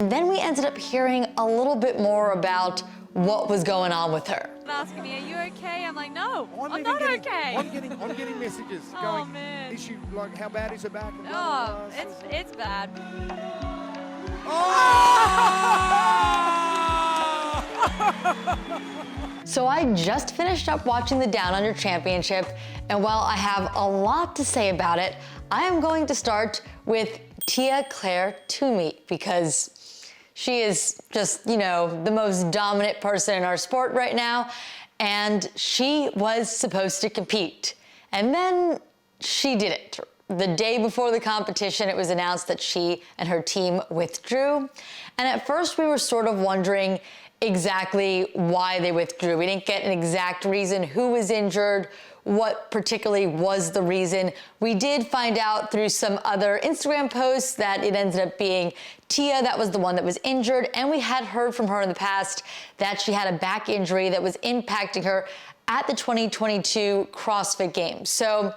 And then we ended up hearing a little bit more about what was going on with her. Asking me, are you okay? I'm like, no, I'm not okay. I'm getting messages going, man. is she, like, how bad is her back? And Oh, it's bad. So I just finished up watching the Down Under Championship, and while I have a lot to say about it, I am going to start with Tia-Clair Toomey, because she is just, you know, the most dominant person in our sport right now, and she was supposed to compete. And then she didn't. The day before the competition, it was announced that she and her team withdrew. And at first we were sort of wondering exactly why they withdrew. We didn't get an exact reason who was injured, what particularly was the reason. We did find out through some other Instagram posts that it ended up being Tia that was the one that was injured, and we had heard from her in the past that she had a back injury that was impacting her at the 2022 CrossFit Games. So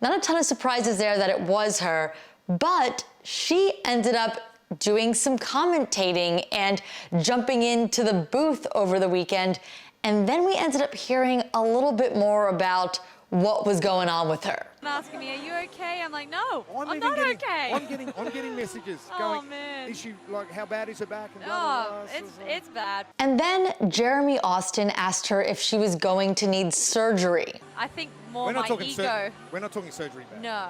not a ton of surprises there that it was her, but she ended up doing some commentating and jumping into the booth over the weekend. And then we ended up hearing a little bit more about what was going on with her. Asking me, are you okay? I'm like, no, I'm not okay. I'm getting messages going, man. is she, like, how bad is her back? And It's bad. And then Jeremy Austin asked her if she was going to need surgery. I think more We're not my talking ego. We're not talking surgery back. No.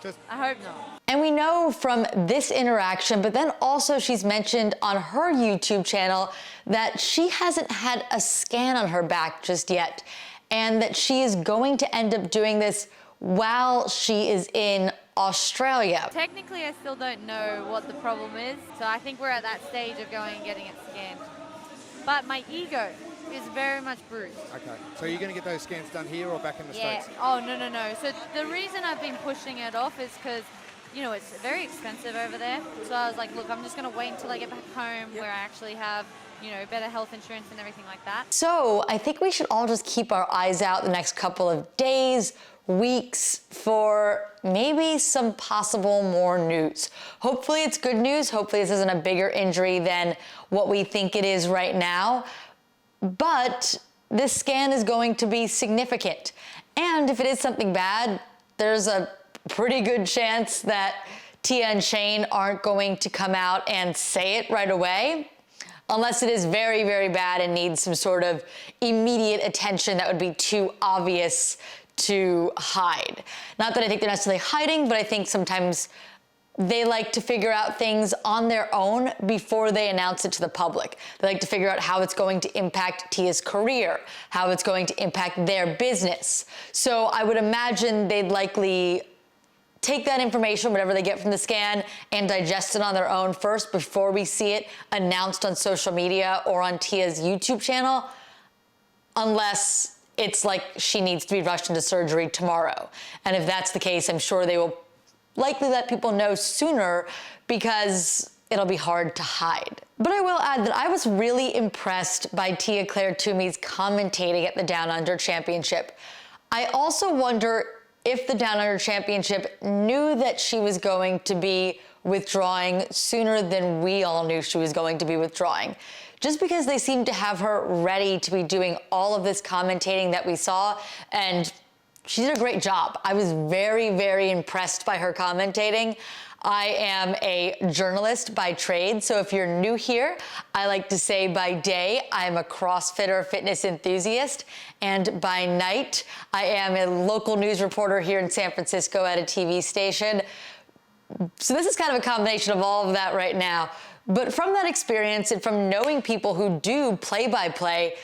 Just I hope not. And we know from this interaction, but then also she's mentioned on her YouTube channel that she hasn't had a scan on her back just yet, and that she is going to end up doing this while she is in Australia. Technically, I still don't know what the problem is, so I think we're at that stage of going and getting it scanned. But my ego is very much bruised. okay. So you're going to get those scans done here or back in the States? Oh, no. So the reason I've been pushing it off is because, you know, it's very expensive over there. So I was like, look, I'm just going to wait until I get back home where I actually have, you know, better health insurance and everything like that. So I think we should all just keep our eyes out the next couple of days, weeks, for maybe some possible more news. Hopefully it's good news. Hopefully this isn't a bigger injury than what we think it is right now. But this scan is going to be significant. And if it is something bad, there's a pretty good chance that Tia and Shane aren't going to come out and say it right away, unless it is very, very bad and needs some sort of immediate attention that would be too obvious to hide. Not that I think they're necessarily hiding, but I think sometimes they like to figure out things on their own before they announce it to the public. They like to figure out how it's going to impact Tia's career, how it's going to impact their business. So I would imagine they'd likely take that information, whatever they get from the scan, and digest it on their own first before we see it announced on social media or on Tia's YouTube channel, unless it's like she needs to be rushed into surgery tomorrow. And if that's the case, I'm sure they will likely let people know sooner, because it'll be hard to hide. But I will add that I was really impressed by Tia-Clair Toomey's commentating at the Down Under Championship. I also wonder if the Down Under Championship knew that she was going to be withdrawing sooner than we all knew she was going to be withdrawing. Just because they seemed to have her ready to be doing all of this commentating that we saw, and she did a great job. I was very, very impressed by her commentating. I am a journalist by trade, so if you're new here, I like to say by day, I'm a CrossFitter fitness enthusiast, and by night, I am a local news reporter here in San Francisco at a TV station. So this is kind of a combination of all of that right now. But from that experience and from knowing people who do play-by-play,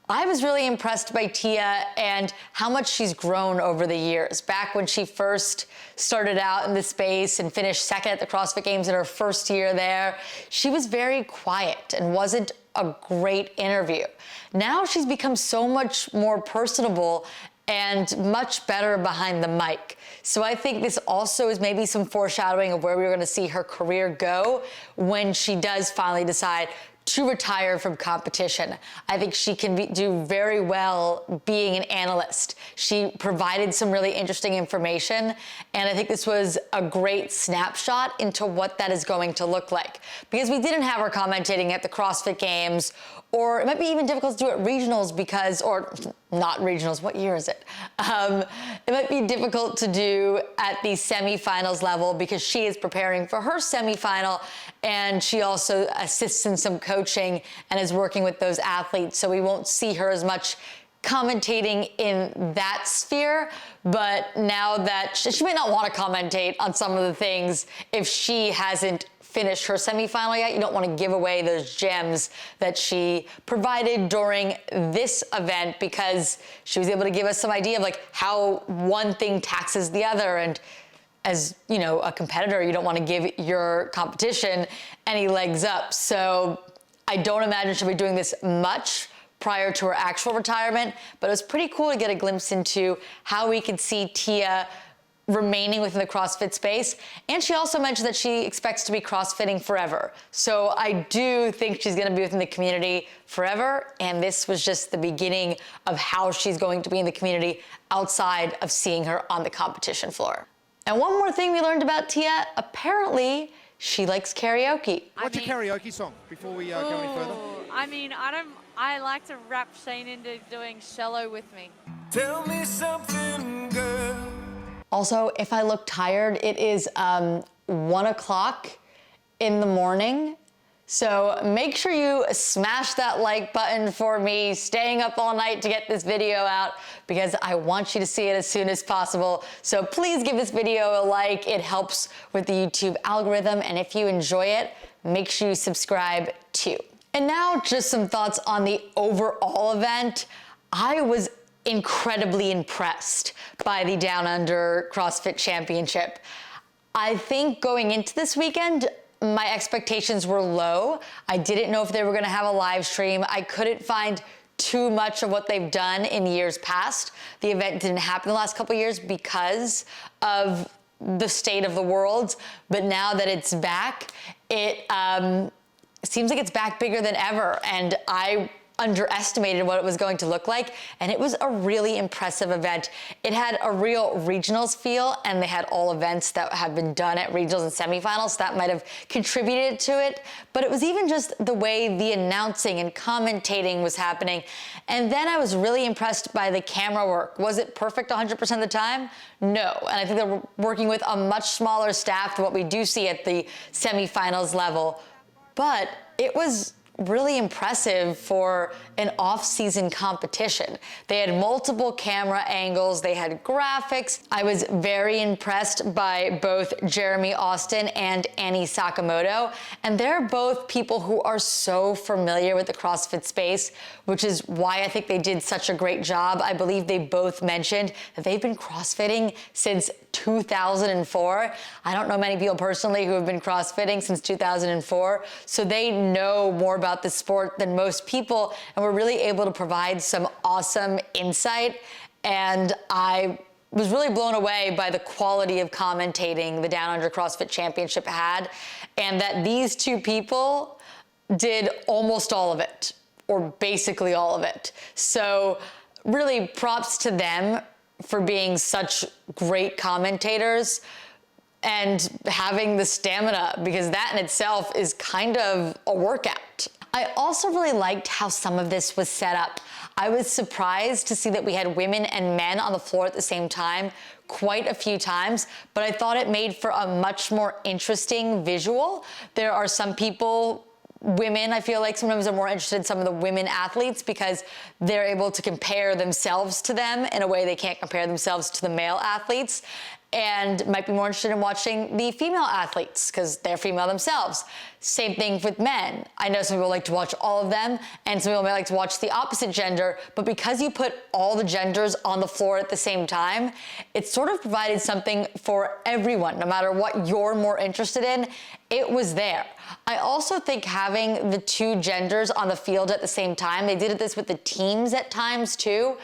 I was really impressed by Tia and how much she's grown over the years. Back when she first started out in the space and finished second at the CrossFit Games in her first year there, she was very quiet and wasn't a great interview. Now she's become so much more personable and much better behind the mic. So I think this also is maybe some foreshadowing of where we're going to see her career go when she does finally decide to retire from competition. I think she can do very well being an analyst. She provided some really interesting information, and I think this was a great snapshot into what that is going to look like. Because we didn't have her commentating at the CrossFit Games, or it might be even difficult to do at regionals because, or not regionals, what year is it? It might be difficult to do at the semifinals level because she is preparing for her semifinal, and she also assists in some coaching and is working with those athletes. So we won't see her as much commentating in that sphere, but now that she might not want to commentate on some of the things if she hasn't finished her semifinal yet. You don't want to give away those gems that she provided during this event, because she was able to give us some idea of like how one thing taxes the other. And as you know, a competitor, you don't want to give your competition any legs up. So I don't imagine she'll be doing this much prior to her actual retirement, but it was pretty cool to get a glimpse into how we could see Tia remaining within the CrossFit space. And she also mentioned that she expects to be CrossFitting forever. So I do think she's gonna be within the community forever, and this was just the beginning of how she's going to be in the community outside of seeing her on the competition floor. And one more thing we learned about Tia, apparently she likes karaoke. What's your karaoke song before we go any further? I mean, I like to rap Shane into doing Shallow with me. Tell me something, girl. Also, if I look tired, it is 1 o'clock in the morning. So make sure you smash that like button for me, staying up all night to get this video out, because I want you to see it as soon as possible. So please give this video a like. It helps with the YouTube algorithm. And if you enjoy it, make sure you subscribe too. And now just some thoughts on the overall event. I was incredibly impressed by the Down Under CrossFit Championship. I think going into this weekend, my expectations were low. I didn't know if they were gonna have a live stream. I couldn't find too much of what they've done in years past. The event didn't happen the last couple of years because of the state of the world, but now that it's back, it seems like it's back bigger than ever, and I underestimated what it was going to look like, and it was a really impressive event. It had a real regionals feel, and they had all events that have been done at regionals and semifinals, so that might have contributed to it, but it was even just the way the announcing and commentating was happening. And then I was really impressed by the camera work. Was it perfect 100% of the time? No, and I think they're working with a much smaller staff than what we do see at the semifinals level, but it was really impressive for an off-season competition. They had multiple camera angles, they had graphics. I was very impressed by both Jeremy Austin and Annie Sakamoto, and they're both people who are so familiar with the CrossFit space, which is why I think they did such a great job. I believe they both mentioned that they've been CrossFitting since 2004. I don't know many people personally who have been CrossFitting since 2004, so they know more about the sport than most people, and we're really able to provide some awesome insight. And I was really blown away by the quality of commentating the Down Under CrossFit Championship had, and that these two people did almost all of it, or basically all of it. So really props to them for being such great commentators and having the stamina, because that in itself is kind of a workout. I also really liked how some of this was set up. I was surprised to see that we had women and men on the floor at the same time quite a few times, but I thought it made for a much more interesting visual. There are some people, women, I feel like sometimes are more interested in some of the women athletes because they're able to compare themselves to them in a way they can't compare themselves to the male athletes, and might be more interested in watching the female athletes because they're female themselves. Same thing with men. I know some people like to watch all of them, and some people may like to watch the opposite gender, but because you put all the genders on the floor at the same time, it sort of provided something for everyone, no matter what you're more interested in, it was there. I also think having the two genders on the field at the same time, they did this with the teams at times too,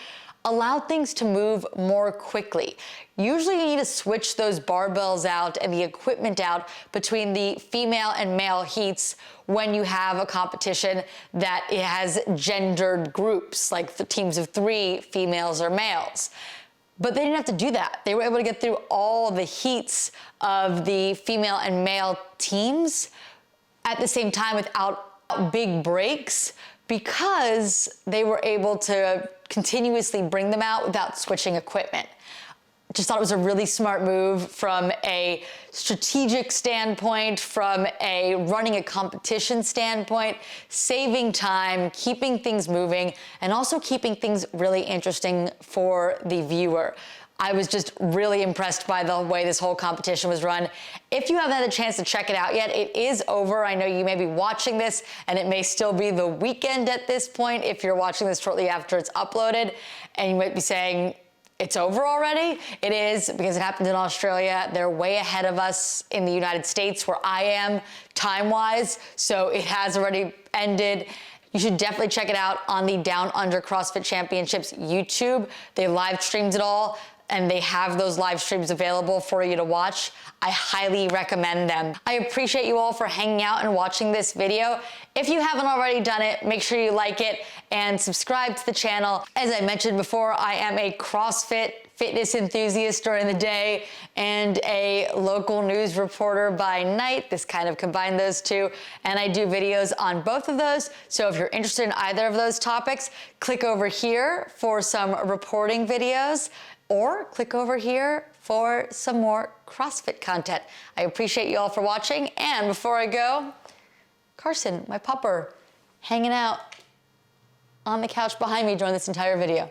allowed things to move more quickly. Usually you need to switch those barbells out and the equipment out between the female and male heats when you have a competition that it has gendered groups, like the teams of 3 females or males. But they didn't have to do that. They were able to get through all the heats of the female and male teams at the same time without big breaks, because they were able to continuously bring them out without switching equipment. Just thought it was a really smart move from a strategic standpoint, from a running a competition standpoint, saving time, keeping things moving, and also keeping things really interesting for the viewer. I was just really impressed by the way this whole competition was run. If you haven't had a chance to check it out yet, it is over. I know you may be watching this and it may still be the weekend at this point if you're watching this shortly after it's uploaded, and you might be saying, it's over already? It is, because it happened in Australia. They're way ahead of us in the United States where I am time-wise, so it has already ended. You should definitely check it out on the Down Under CrossFit Championships YouTube. They live streamed it all, and they have those live streams available for you to watch. I highly recommend them. I appreciate you all for hanging out and watching this video. If you haven't already done it, make sure you like it and subscribe to the channel. As I mentioned before, I am a CrossFit fitness enthusiast during the day and a local news reporter by night. This kind of combined those two, and I do videos on both of those. So if you're interested in either of those topics, click over here for some reporting videos, or click over here for some more CrossFit content. I appreciate you all for watching, and before I go, Carson, my pupper, hanging out on the couch behind me during this entire video.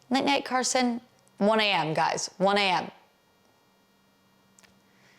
Night-night, Carson. 1 a.m., guys, 1 a.m.